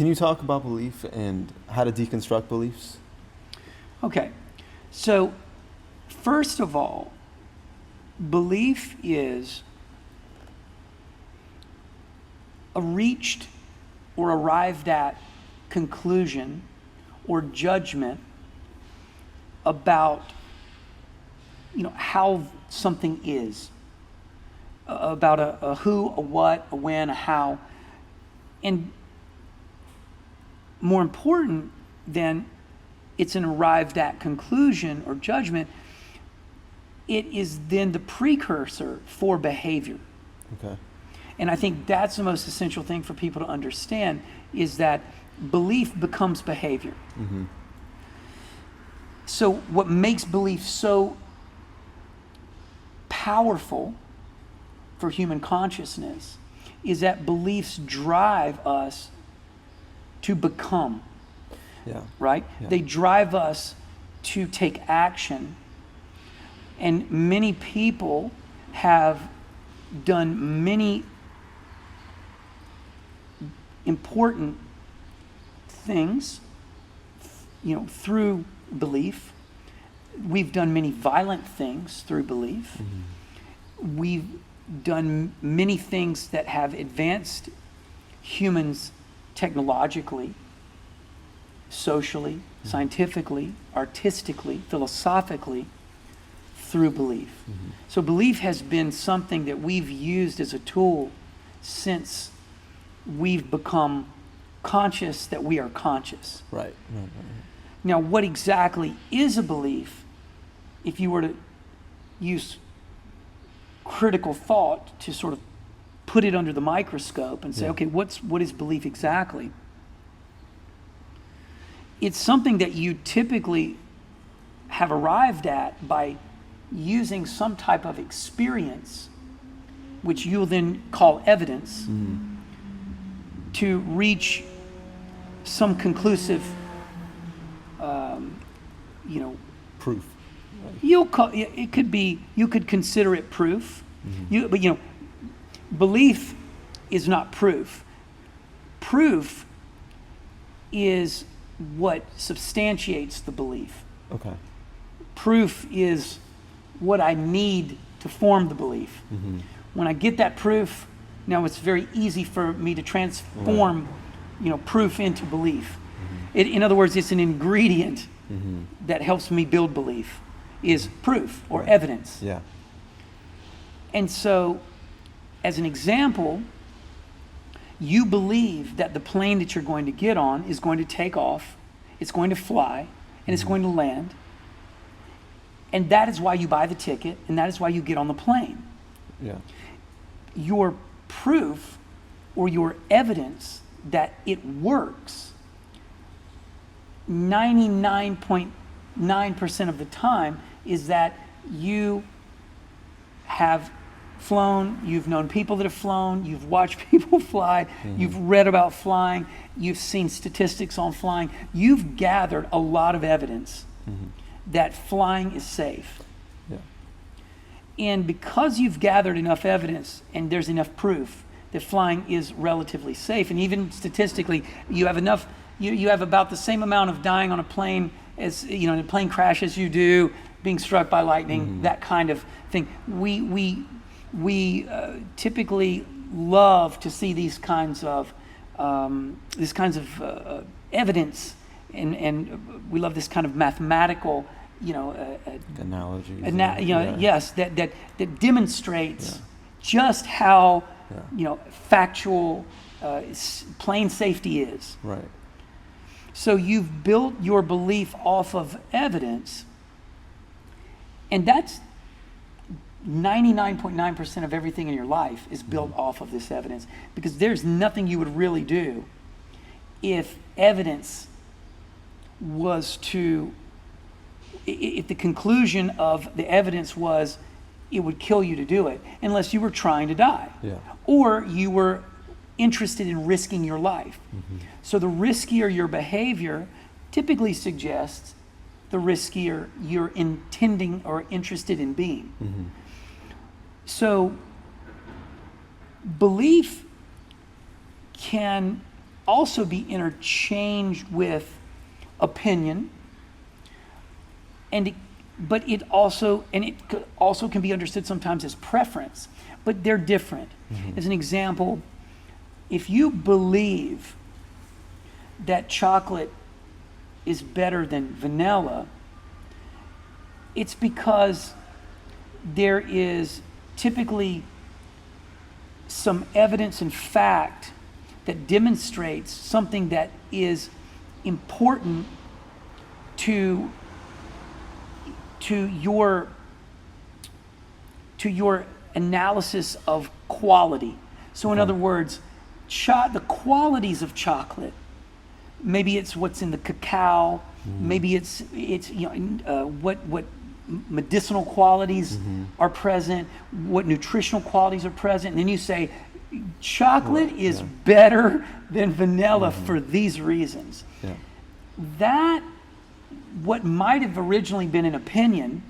Can you talk about belief and how to deconstruct beliefs? Okay. So, first of all, belief is a reached or arrived at conclusion or judgment about how something is, about a who, a what, a when, a how. And more important than it's an arrived at conclusion or judgment, it is then the precursor for behavior. Okay. And I think that's the most essential thing for people to understand, is that belief becomes behavior. Mm-hmm. So what makes belief so powerful for human consciousness is that beliefs drive us to become, Yeah. right? Yeah. They drive us to take action. And many people have done many important things, through belief. We've done many violent things through belief. Mm-hmm. We've done many things that have advanced humans technologically, socially, scientifically, artistically, philosophically, through belief. Mm-hmm. So belief has been something that we've used as a tool since we've become conscious that we are conscious. Right. Now, what exactly is a belief? If you were to use critical thought to sort of put it under the microscope and say, okay, what is belief exactly? It's something that you typically have arrived at by using some type of experience, which you'll then call evidence, to reach some conclusive, Proof. you'll call it, could be, you could consider it proof. Mm-hmm. But belief is not proof. Proof is what substantiates the belief. Okay. Proof is what I need to form the belief. Mm-hmm. When I get that proof, now it's very easy for me to transform, proof into belief. Mm-hmm. In other words, it's an ingredient Mm-hmm. that helps me build belief, is proof or Right. evidence. Yeah. And so, as an example, you believe that the plane that you're going to get on is going to take off, it's going to fly, and it's going to land. And that is why you buy the ticket, and that is why you get on the plane. Yeah. Your proof or your evidence that it works 99.9% of the time is that you have flown, you've known people that have flown, you've watched people fly, you've read about flying, you've seen statistics on flying, you've gathered a lot of evidence that flying is safe. Yeah. And because you've gathered enough evidence and there's enough proof that flying is relatively safe, and even statistically, you have enough, you have about the same amount of dying on a plane as, in a plane crash as you do being struck by lightning, that kind of thing. We typically love to see these kinds of evidence, and we love this kind of mathematical, Analogies. yes, that demonstrates just how factual plane safety is. Right. So you've built your belief off of evidence, and that's 99.9% of everything in your life is built off of this evidence, because there's nothing you would really do if evidence was if the conclusion of the evidence was it would kill you to do it, unless you were trying to die. Yeah. Or you were interested in risking your life. So the riskier your behavior typically suggests the riskier you're intending or interested in being. So belief can also be interchanged with opinion, but it also can be understood sometimes as preference, but they're different. As an example, if you believe that chocolate is better than vanilla, it's because there is typically some evidence and fact that demonstrates something that is important to your analysis of quality. So in other words, the qualities of chocolate, maybe it's what's in the cacao, maybe it's what medicinal qualities are present, what nutritional qualities are present, and then you say chocolate is better than vanilla for these reasons. Yeah. That, what might have originally been an opinion,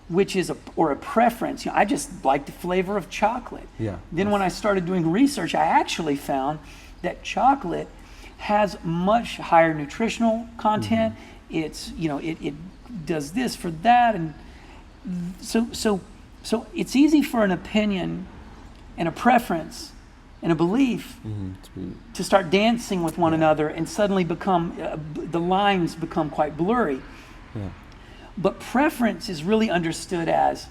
which is a preference. I just like the flavor of chocolate. Yeah. Then when I started doing research, I actually found that chocolate has much higher nutritional content. It's, it does this for that, and so it's easy for an opinion and a preference and a belief to start dancing with one another and suddenly become the lines become quite blurry. Yeah. But preference is really understood as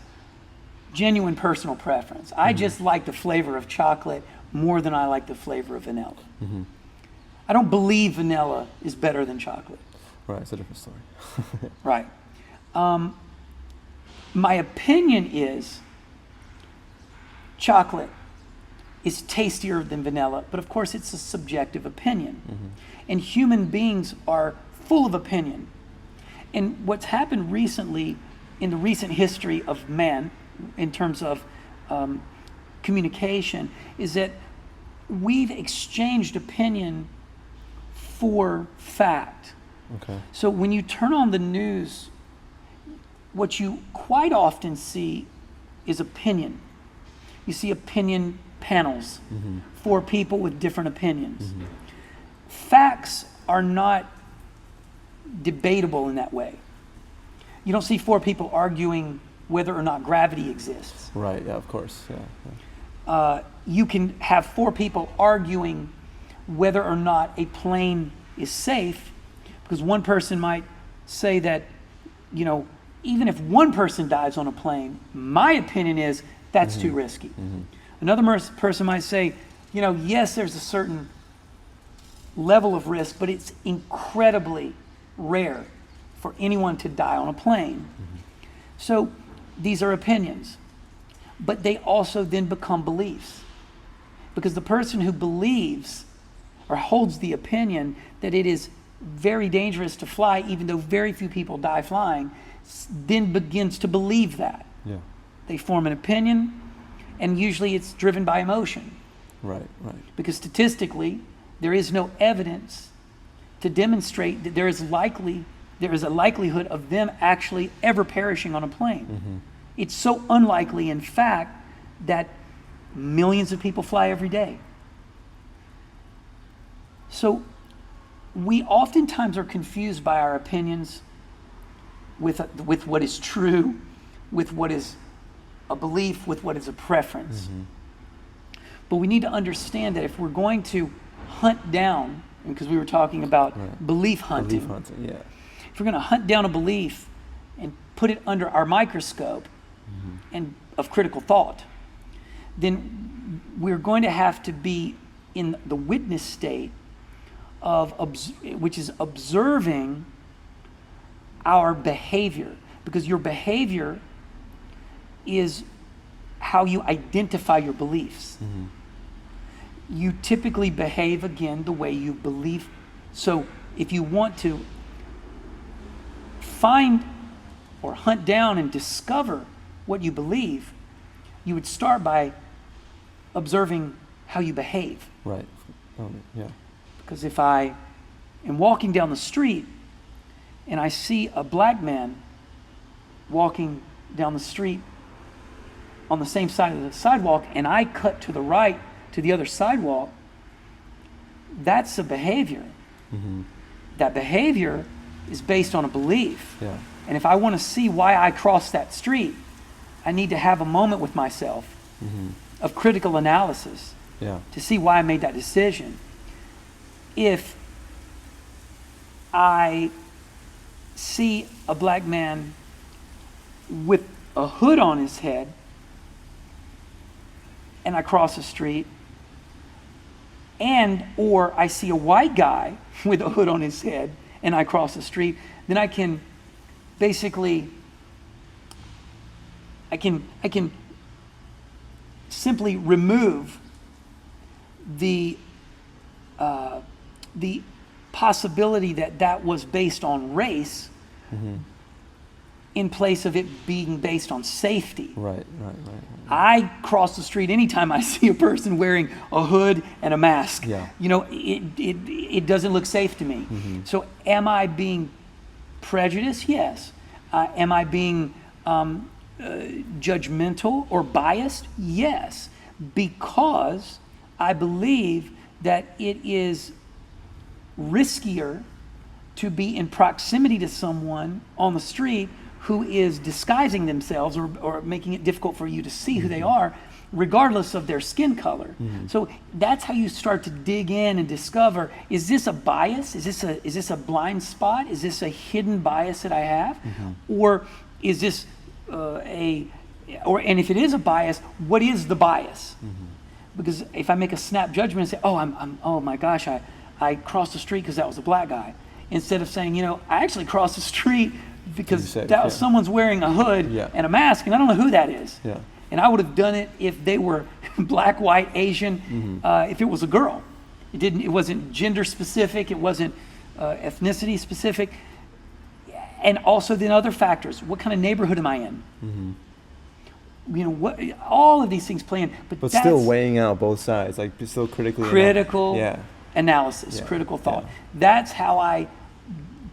genuine personal preference. I just like the flavor of chocolate more than I like the flavor of vanilla. I don't believe vanilla is better than chocolate. Right, it's a different story. Right. My opinion is chocolate is tastier than vanilla, but of course it's a subjective opinion. And human beings are full of opinion. And what's happened recently in the recent history of man in terms of communication is that we've exchanged opinion for fact. Okay. So when you turn on the news, what you quite often see is opinion. You see opinion panels for people with different opinions. Facts are not debatable in that way. You don't see four people arguing whether or not gravity exists. Right, yeah, of course. Yeah. You can have four people arguing whether or not a plane is safe, because one person might say that, even if one person dies on a plane, my opinion is that's too risky. Another person might say, yes, there's a certain level of risk, but it's incredibly rare for anyone to die on a plane. So these are opinions, but they also then become beliefs, because the person who believes or holds the opinion that it is very dangerous to fly, even though very few people die flying, then begins to believe that. Yeah. They form an opinion, and usually it's driven by emotion. Right. Because statistically, there is no evidence to demonstrate that there is a likelihood of them actually ever perishing on a plane. It's so unlikely, in fact, that millions of people fly every day. So we oftentimes are confused by our opinions with what is true, with what is a belief, with what is a preference. But we need to understand that if we're going to hunt down, because we were talking about belief hunting. Belief hunting, yeah. If we're going to hunt down a belief and put it under our microscope and of critical thought, then we're going to have to be in the witness state which is observing our behavior, because your behavior is how you identify your beliefs. You typically behave again the way you believe. So if you want to find or hunt down and discover what you believe, you would start by observing how you behave. Right. Yeah. Because if I am walking down the street and I see a black man walking down the street on the same side of the sidewalk, and I cut to the right to the other sidewalk, that's a behavior. That behavior is based on a belief. Yeah. And if I want to see why I crossed that street, I need to have a moment with myself of critical analysis Yeah. to see why I made that decision. If I see a black man with a hood on his head and I cross the street, and or I see a white guy with a hood on his head and I cross the street, then I can basically I can simply remove the possibility that that was based on race in place of it being based on safety. Right. I cross the street anytime I see a person wearing a hood and a mask. Yeah. You know, it doesn't look safe to me. So am I being prejudiced? Yes. Am I being judgmental or biased? Yes. Because I believe that it is riskier to be in proximity to someone on the street who is disguising themselves or making it difficult for you to see who they are, regardless of their skin color. So that's how you start to dig in and discover, is this a bias? Is this a blind spot? Is this a hidden bias that I have? Or is this and if it is a bias, what is the bias? Because if I make a snap judgment and say, oh my gosh, I crossed the street because that was a black guy, instead of saying, I actually crossed the street because someone's wearing a hood and a mask, and I don't know who that is. Yeah. And I would have done it if they were black, white, Asian, if it was a girl. It wasn't gender specific, it wasn't ethnicity specific. And also then other factors. What kind of neighborhood am I in? All of these things play in. But that's still weighing out both sides, like still critically. Critical analysis, critical thought. Yeah. That's how I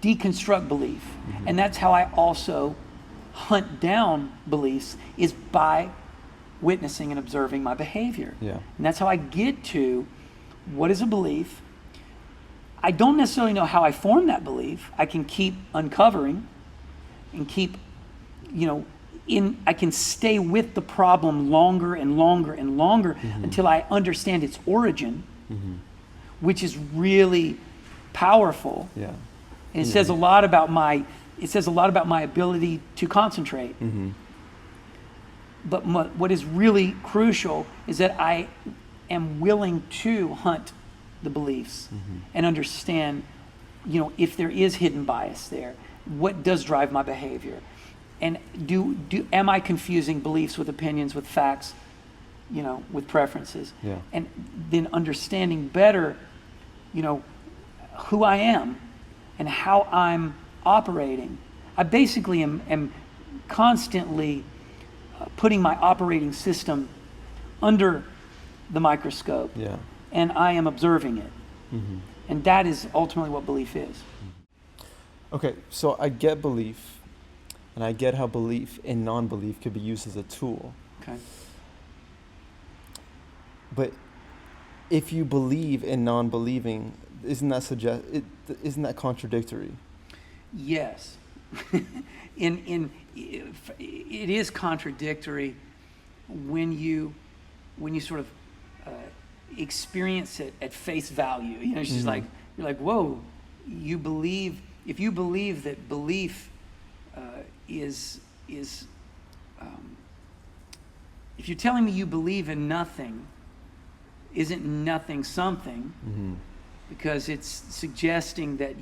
deconstruct belief. And that's how I also hunt down beliefs, is by witnessing and observing my behavior. Yeah. And that's how I get to what is a belief. I don't necessarily know how I form that belief. I can keep uncovering and keep, I can stay with the problem longer and longer and longer until I understand its origin, which is really powerful. Yeah. And it says a lot about my ability to concentrate. But what is really crucial is that I am willing to hunt the beliefs and understand, if there is hidden bias there, what does drive my behavior, and am I confusing beliefs with opinions, with facts, with preferences, and then understanding better, who I am and how I'm operating. I basically am constantly putting my operating system under the microscope, and I am observing it. And that is ultimately what belief is. Okay, so I get belief, and I get how belief and non-belief could be used as a tool. Okay. But if you believe in non-believing, isn't that contradictory? Yes. It is contradictory when you sort of experience it at face value. It's just like, you're like, whoa, if you believe that belief is if you're telling me you believe in nothing, isn't nothing something? Because it's suggesting that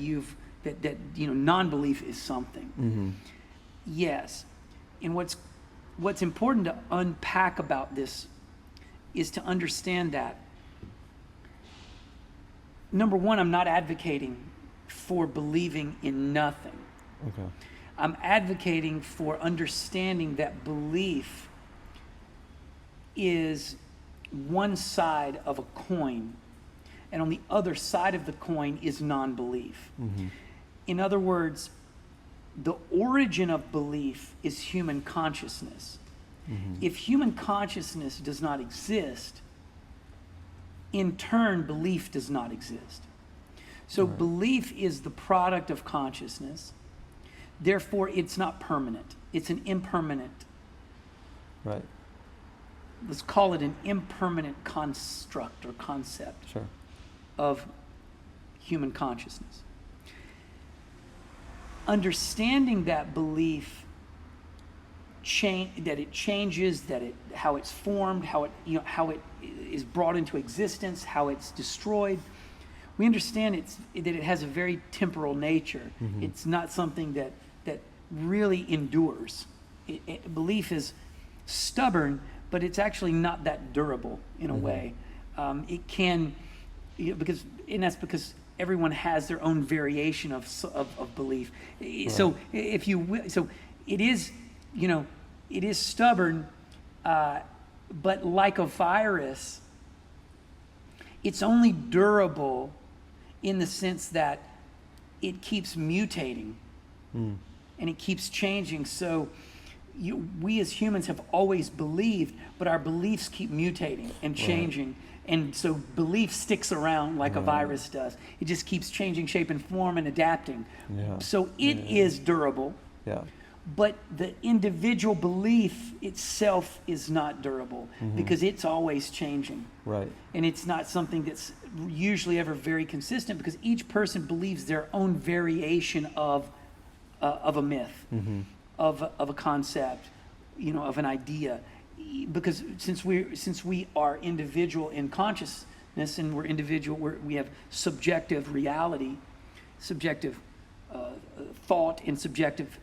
non-belief is something. Yes. And what's important to unpack about this is to understand that, number one, I'm not advocating for believing in nothing. Okay. I'm advocating for understanding that belief is one side of a coin, and on the other side of the coin is non-belief. In other words, the origin of belief is human consciousness. If human consciousness does not exist, in turn, belief does not exist. So Right. belief is the product of consciousness. Therefore, it's not permanent. It's an impermanent, Right. let's call it an impermanent construct or concept Sure. of human consciousness. Understanding that belief, that it changes, how it's formed, how it is brought into existence, how it's destroyed. We understand that it has a very temporal nature. Mhm. It's not something that really endures. Belief is stubborn, but it's actually not that durable in a Mhm. way. It can, that's because everyone has their own variation of belief. So so it is, it is stubborn, but like a virus, it's only durable in the sense that it keeps mutating Mm. and it keeps changing. So we as humans have always believed, but our beliefs keep mutating and changing. And so belief sticks around like a virus does. It just keeps changing shape and form and adapting. Yeah. So it is durable, Yeah. but the individual belief itself is not durable because it's always changing. Right. And it's not something that's usually ever very consistent because each person believes their own variation of a myth, Mm-hmm. of a concept, of an idea. Because since we are individual in consciousness and we're individual, we have subjective reality, subjective thought, and subjective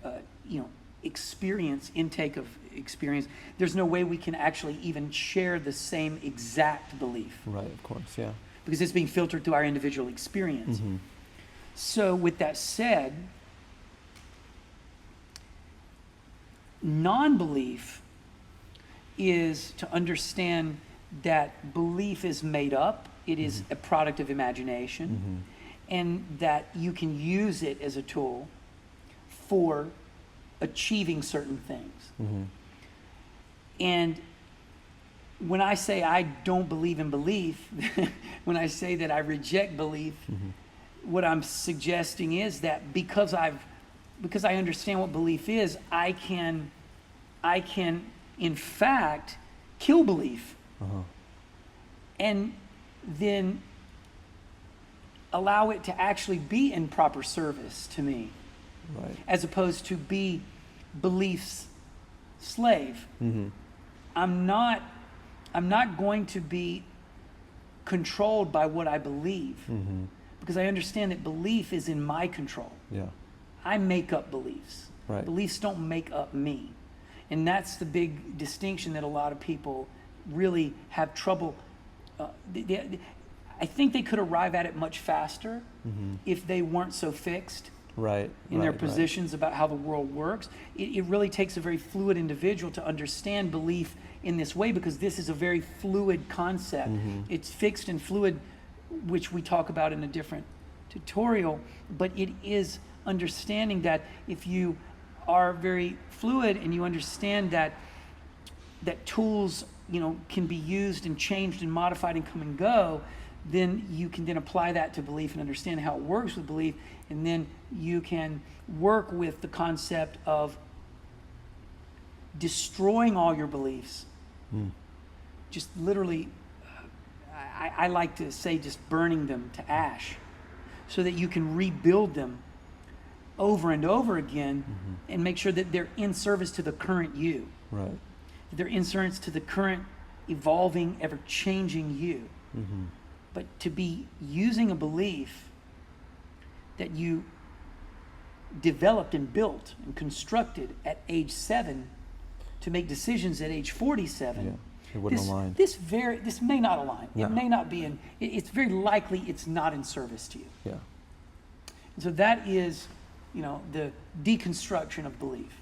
experience, intake of experience. There's no way we can actually even share the same exact belief Right. Of course. Yeah. because it's being filtered through our individual experience. Mm-hmm. So with that said, non-belief is to understand that belief is made up, it is a product of imagination, Mm-hmm. and that you can use it as a tool for achieving certain things. Mm-hmm. And when I say I don't believe in belief, when I say that I reject belief, what I'm suggesting is that because I understand what belief is, I can in fact kill belief Uh-huh. and then allow it to actually be in proper service to me, Right. as opposed to be belief's slave. Mm-hmm. I'm not going to be controlled by what I believe Mm-hmm. because I understand that belief is in my control. Yeah. I make up beliefs. Right. Beliefs don't make up me. And that's the big distinction that a lot of people really have trouble. I think they could arrive at it much faster if they weren't so fixed Right. in their right, positions about how the world works. It really takes a very fluid individual to understand belief in this way because this is a very fluid concept. It's fixed and fluid, which we talk about in a different tutorial, but it is understanding that if you are very fluid and you understand that tools can be used and changed and modified and come and go, then you can then apply that to belief and understand how it works with belief, and then you can work with the concept of destroying all your beliefs. Just literally, I like to say just burning them to ash so that you can rebuild them over and over again and make sure that they're in service to the current you. Right. That they're in service to the current evolving, ever-changing you. Mm-hmm. But to be using a belief that you developed and built and constructed at age 7 to make decisions at age 47. Yeah. It wouldn't align. This may not align. No. It may not be it's very likely it's not in service to you. Yeah. And so that is, the deconstruction of belief.